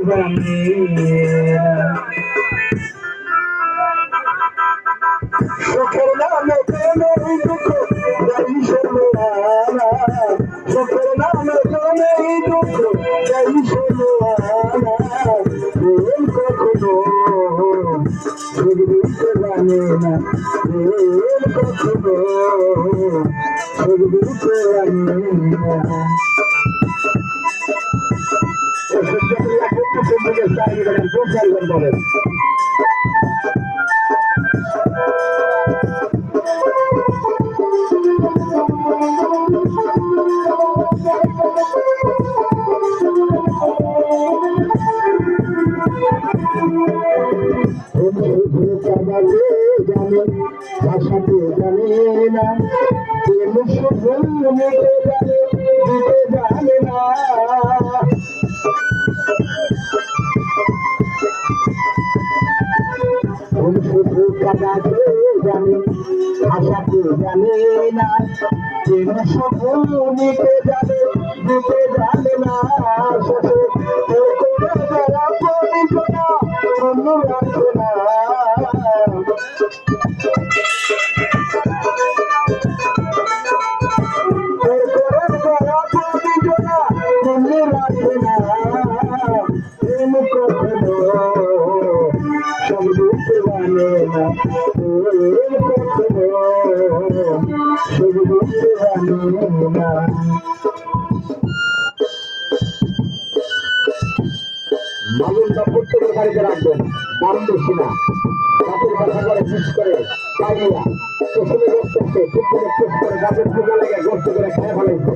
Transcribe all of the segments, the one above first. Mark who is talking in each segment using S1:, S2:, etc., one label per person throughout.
S1: জানে সুখের নামে প্রেমের দুঃখ যাই শোনো সুখের নামে প্রেমের দুঃখ যাই শোনো প্রেম কখনো সুখ দিতে জানে না প্রেম কখনো সুখ দিতে জানে না বলেন ভাষাতে জানে না শুধু নিতে জানে দিতে জানে না শুধু কাদাতে জানে ভাষাতে জানে না শুধু নিতে জানে দিতে জানে না শেষে যারা প্রতিশোধা অন্য রাখে না মালুনটা প্রত্যেকের বাড়িতে রাখবেন দাম বেশি না গাছের কথা করে পিস করে পাইয়া পেছনে বসতেছে ঠিক করে পিস করে গাছের পূজা লাগে গোস্ত করে খায় ফেলাইছে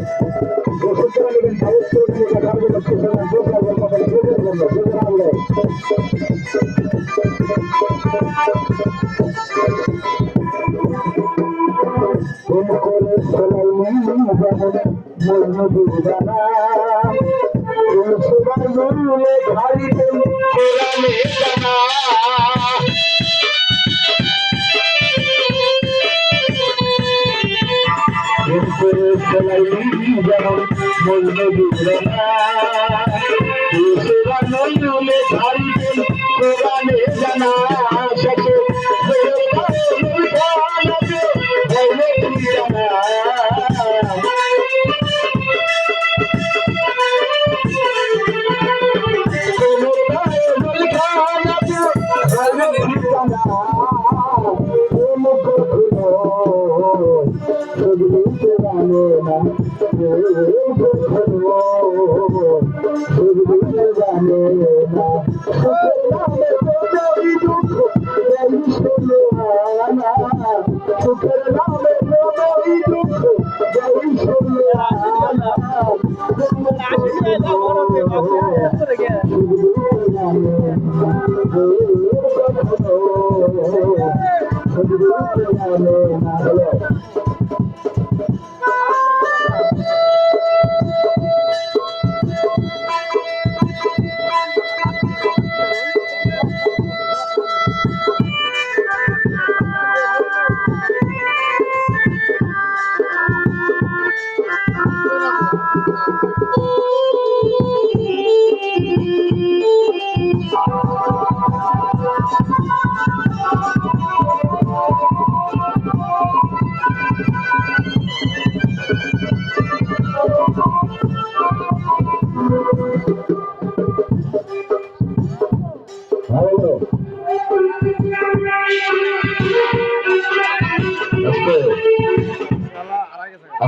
S1: গোসল করে নেবেন সাহস করে নেবেন গাছের পেছনে গোসল করবেন গোসের জন্য গোসল আনলে করে চলাই মজনু জানা সবার জন্মে ঘাড়িতে কোরআনে জানা করে চলাই যেমন মজনু জানা সবার জন্মে ঘাড়িতে কোরআনে জানা শেষে Let's go.